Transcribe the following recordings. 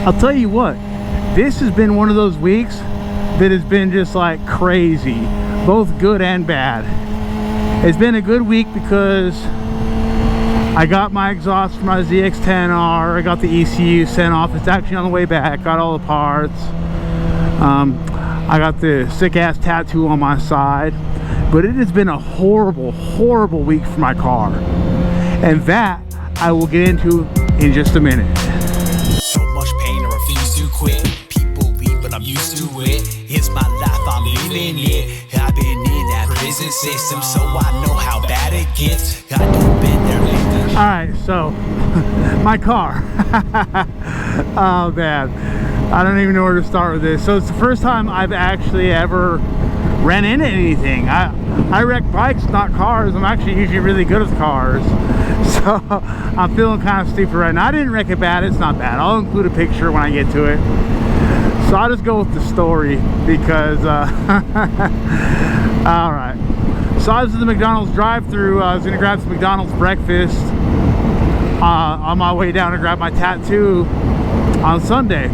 I'll tell you what, this has been one of those weeks that has been just like crazy, both good and bad. It's been a good week because I got my exhaust for my ZX-10R, I got the ECU sent off, it's actually on the way back, got all the parts. I got the sick-ass tattoo on my side, but it has been a horrible, horrible week for my car. And that I will get into in just a minute. So much pain, I refuse to quit. People leave, but I'm used to it. It's my life, I'm living it. I've been in that prison system, so I know how bad it gets. I done been there lately. Alright, so my car. Oh man, I don't even know where to start with this. So it's the first time I've actually ever ran into anything. I wreck bikes, not cars. I'm actually usually really good with cars. So I'm feeling kind of stupid right now. I didn't wreck it bad, it's not bad. I'll include a picture when I get to it. So I'll just go with the story because, alright. So I was at the McDonald's drive-thru. I was gonna grab some McDonald's breakfast on my way down to grab my tattoo on Sunday.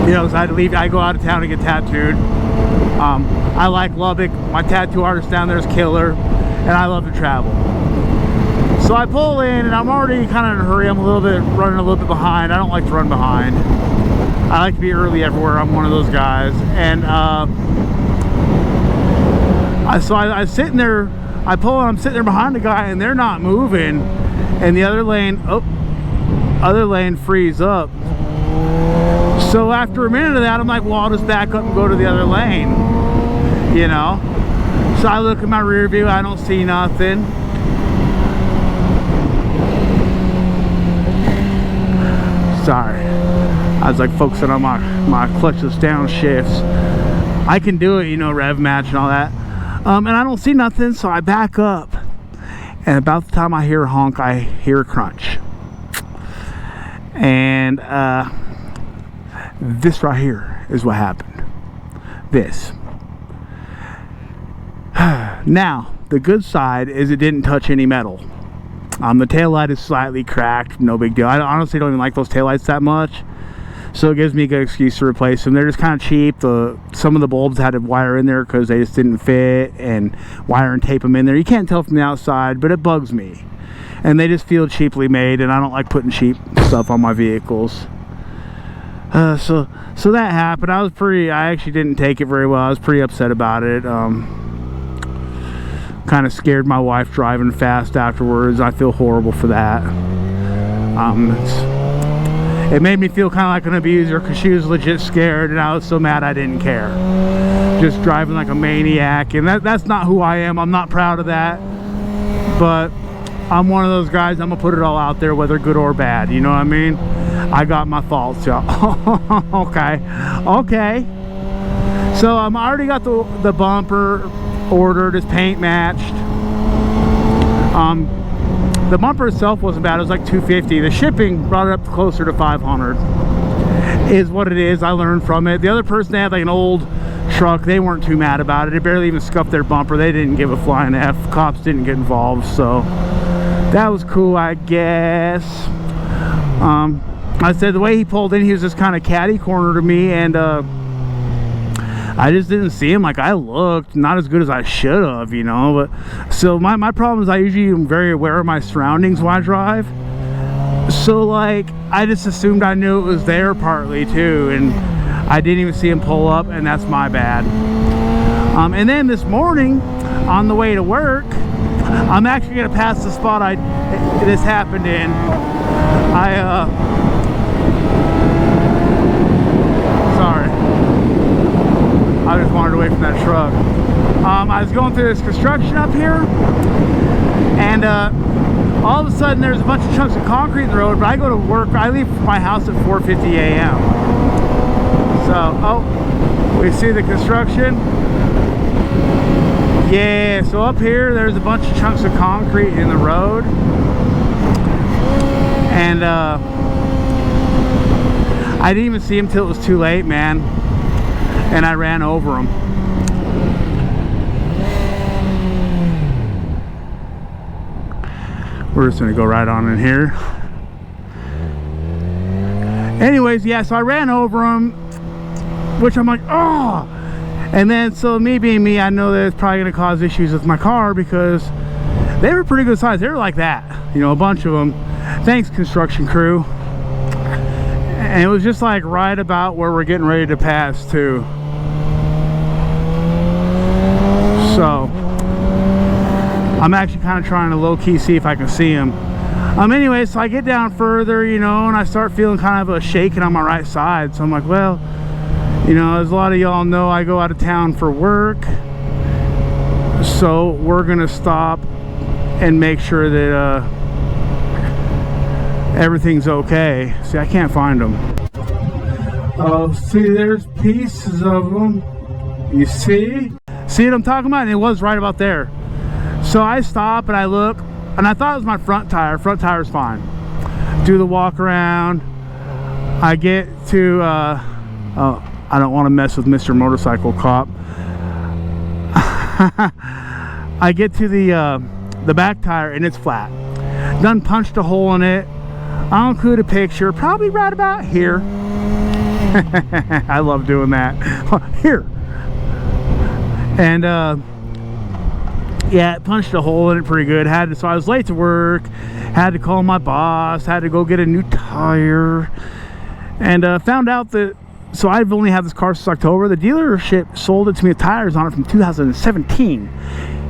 You know, so I had to leave, I go out of town to get tattooed. I like Lubbock, my tattoo artist down there is killer, and I love to travel. So I pull in and I'm already kind of in a hurry. I'm running a little bit behind. I don't like to run behind. I like to be early everywhere. I'm one of those guys. And I sitting there, I pull and I'm sitting there behind the guy and they're not moving. And the other lane frees up. So after a minute of that, I'm like, well, I'll just back up and go to the other lane, you know? So I look at my rear view, I don't see nothing. Sorry, I was like focusing on my clutchless downshifts. I can do it, you know, rev match and all that. And I don't see nothing, so I back up. And about the time I hear a honk, I hear a crunch. And this right here is what happened. This. Now, the good side is it didn't touch any metal. The taillight is slightly cracked, no big deal. I honestly don't even like those taillights that much. So it gives me a good excuse to replace them. They're just kind of cheap. Some of the bulbs had to wire in there because they just didn't fit, and wire and tape them in there. You can't tell from the outside, but it bugs me. And they just feel cheaply made, and I don't like putting cheap stuff on my vehicles. So that happened. I actually didn't take it very well. I was pretty upset about it. Kind of scared my wife driving fast afterwards. I feel horrible for that. It made me feel kind of like an abuser because she was legit scared and I was so mad I didn't care. Just driving like a maniac, and that's not who I am. I'm not proud of that, but I'm one of those guys, I'm gonna put it all out there, whether good or bad, you know what I mean? I got my faults, y'all. Okay. So I already got the bumper ordered, it's paint matched. The bumper itself wasn't bad, it was like $250. The shipping brought it up closer to $500. Is what it is, I learned from it. The other person, they had like an old truck, they weren't too mad about it. It barely even scuffed their bumper. They didn't give a flying F. Cops didn't get involved, so that was cool, I guess. I said the way he pulled in, he was just kind of catty corner to me, and I just didn't see him. Like, I looked not as good as I should have, you know. But so my problem is I usually am very aware of my surroundings when I drive. So like I just assumed I knew it was there partly too, and I didn't even see him pull up, and that's my bad. And then this morning on the way to work, I'm actually gonna pass the spot this happened in. Sorry, I just wandered away from that truck. I was going through this construction up here, and all of a sudden there's a bunch of chunks of concrete in the road, but I go to work, I leave my house at 4:50 a.m. So, oh, we see the construction. Yeah, so up here there's a bunch of chunks of concrete in the road, and I didn't even see him till it was too late, man, and I ran over him. We're just gonna go right on in here. Anyways, yeah, so I ran over him, which I'm like, oh. And then, so me being me, I know that it's probably going to cause issues with my car because they were pretty good size. They were like that, you know, a bunch of them. Thanks, construction crew. And it was just like right about where we're getting ready to pass too. So I'm actually kind of trying to low-key see if I can see him. Anyway, so I get down further, you know, and I start feeling kind of a shaking on my right side. So I'm like, well, you know, as a lot of y'all know, I go out of town for work. So we're gonna stop and make sure that everything's okay. See, I can't find them. Oh, see, there's pieces of them. You see? See what I'm talking about? And it was right about there. So I stop and I look, and I thought it was my front tire. Front tire's fine. Do the walk around. I get to, oh, I don't want to mess with Mr. Motorcycle Cop. I get to the back tire and it's flat. Done punched a hole in it. I'll include a picture, probably right about here. I love doing that. Here. And yeah, it punched a hole in it pretty good. So I was late to work, had to call my boss, had to go get a new tire, and found out that, so I've only had this car since October. The dealership sold it to me with tires on it from 2017.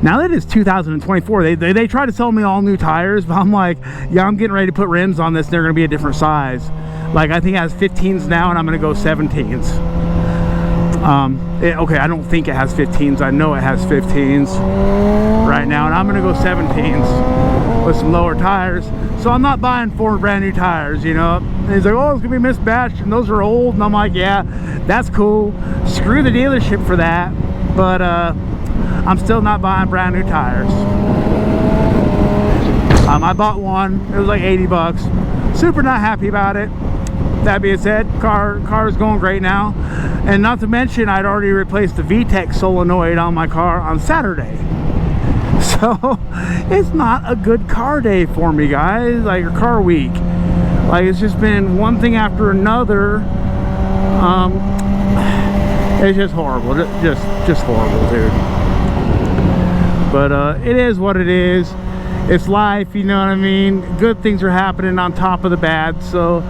Now that is 2024. They try to sell me all new tires, but I'm like, yeah, I'm getting ready to put rims on this and they're gonna be a different size. Like, I think it has 15s now and I'm gonna go 17s. Okay, I don't think it has 15s. I know it has 15s right now, and I'm gonna go 17s with some lower tires. So I'm not buying 4 brand new tires, you know. And he's like, oh, it's gonna be mismatched and those are old. And I'm like, yeah, that's cool. Screw the dealership for that. But I'm still not buying brand new tires. I bought one. It was like 80 bucks. Super not happy about it. That being said, car is going great now. And not to mention, I'd already replaced the VTEC solenoid on my car on Saturday. So it's not a good car day for me, guys. Like, a car week. Like, it's just been one thing after another. It's just horrible. Just horrible, dude. But it is what it is. It's life, you know what I mean? Good things are happening on top of the bad. So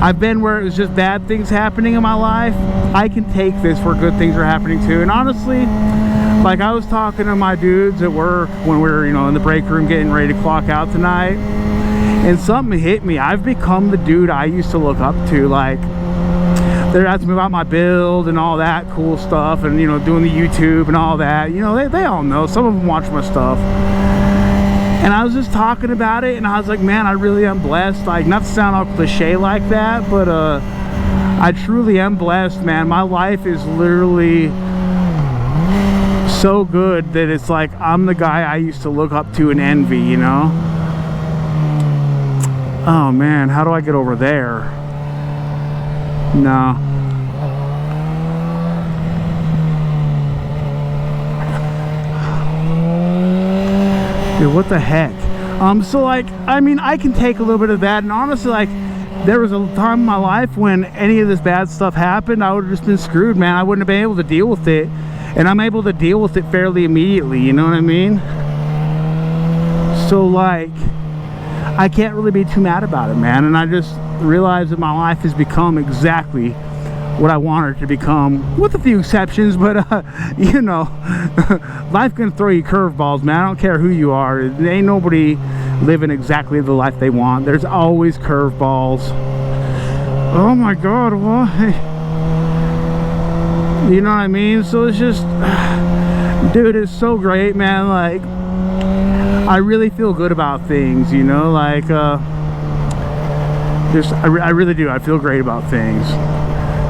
I've been where it was just bad things happening in my life. I can take this where good things are happening too. And honestly, like, I was talking to my dudes at work when we were, you know, in the break room getting ready to clock out tonight, and something hit me. I've become the dude I used to look up to. Like, they're asking me about my build and all that cool stuff, and, you know, doing the YouTube and all that. You know, they all know. Some of them watch my stuff. And I was just talking about it, and I was like, man, I really am blessed. Like, not to sound all cliche like that, but I truly am blessed, man. My life is literally so good that it's like I'm the guy I used to look up to and envy, you know? Oh man, how do I get over there? No. Dude, what the heck? So like, I mean, I can take a little bit of that, and honestly, like, there was a time in my life when any of this bad stuff happened, I would have just been screwed, man. I wouldn't have been able to deal with it, and I'm able to deal with it fairly immediately, you know what I mean? So like, I can't really be too mad about it, man. And I just realized that my life has become exactly what I wanted it to become, with a few exceptions, but you know, life can throw you curveballs, man. I don't care who you are. There ain't nobody living exactly the life they want. There's always curveballs. Oh my God, why? You know what I mean? So it's just, dude, it's so great, man. Like, I really feel good about things, you know, like, I really do. I feel great about things.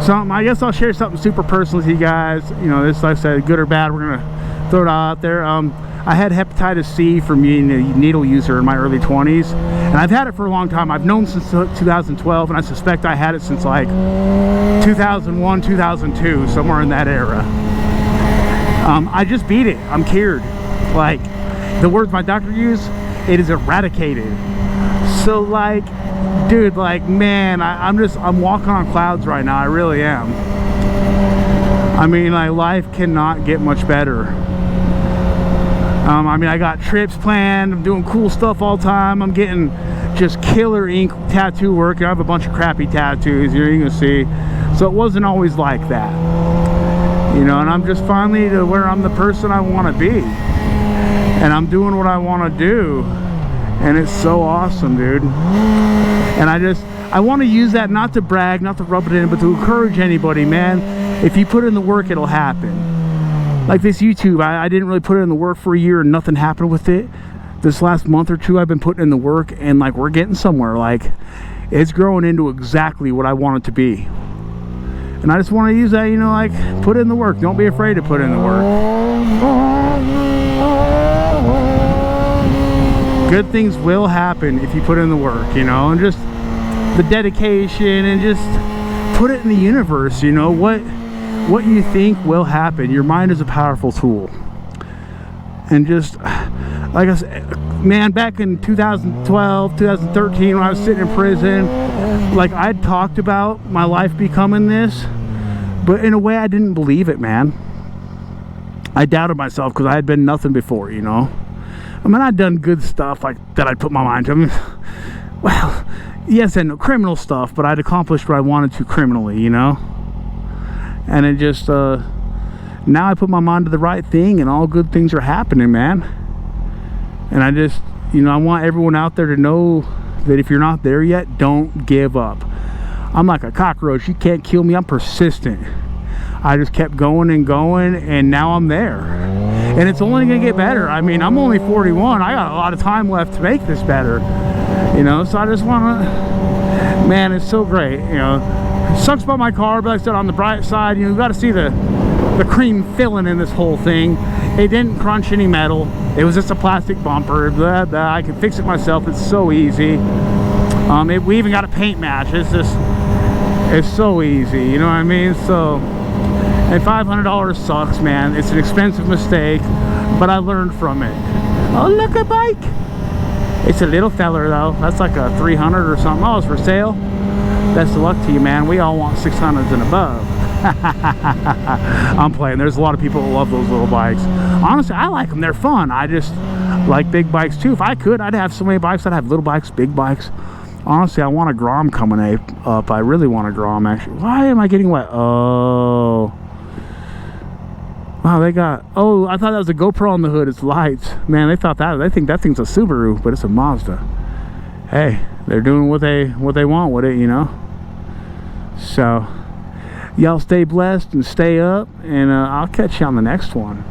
So I guess I'll share something super personal with you guys. You know, this, like I said, good or bad, we're gonna throw it out there. I had hepatitis C from being a needle user in my early 20s, and I've had it for a long time. I've known since 2012, and I suspect I had it since like 2001, 2002, somewhere in that era. I just beat it. I'm cured. Like, the words my doctor used, it is eradicated. So like, dude, like, man, I'm walking on clouds right now. I really am. I mean, like, life cannot get much better. I mean, I got trips planned. I'm doing cool stuff all the time. I'm getting just killer ink tattoo work. I have a bunch of crappy tattoos here, you can see. So it wasn't always like that, you know. And I'm just finally to where I'm the person I want to be, and I'm doing what I want to do, and it's so awesome, dude. And I want to use that not to brag, not to rub it in, but to encourage anybody, man. If you put in the work, it'll happen. Like this YouTube, I didn't really put in the work for a year and nothing happened with it. This last month or two, I've been putting in the work, and like, we're getting somewhere. Like, it's growing into exactly what I want it to be. And I just want to use that, you know, like, put in the work. Don't be afraid to put in the work. Good things will happen if you put in the work, you know, and just the dedication, and just put it in the universe, you know. What you think will happen. Your mind is a powerful tool. And just, like I said, man, back in 2012, 2013, when I was sitting in prison, like, I'd talked about my life becoming this, but in a way I didn't believe it, man. I doubted myself because I had been nothing before, you know. I mean, I'd done good stuff like that I'd put my mind to. I mean, well, yes and no, criminal stuff, but I'd accomplished what I wanted to criminally, you know. And it just, now I put my mind to the right thing, and all good things are happening, man. And I just, you know, I want everyone out there to know that if you're not there yet, don't give up. I'm like a cockroach. You can't kill me. I'm persistent. I just kept going and going, and now I'm there. And it's only going to get better. I mean, I'm only 41. I got a lot of time left to make this better, you know. So I just want to, man, it's so great, you know. It sucks about my car, but like I said, on the bright side, you know, you got to see the cream filling in this whole thing. It didn't crunch any metal. It was just a plastic bumper. Blah, blah. I can fix it myself. It's so easy. We even got a paint match. It's so easy, you know what I mean? So, and $500 sucks, man. It's an expensive mistake, but I learned from it. Oh, look, a bike. It's a little feller though. That's like a 300 or something. Oh, it's for sale. Best of luck to you, man. We all want 600s and above. I'm playing. There's a lot of people that love those little bikes. Honestly, I like them. They're fun. I just like big bikes too. If I could, I'd have so many bikes. I'd have little bikes, big bikes. Honestly, I want a Grom coming up. I really want a Grom, actually. Why am I getting wet? Oh. Wow, they got... Oh, I thought that was a GoPro on the hood. It's lights. Man, they think that thing's a Subaru, but it's a Mazda. Hey, they're doing what they want with it, you know. So, y'all stay blessed and stay up, and I'll catch you on the next one.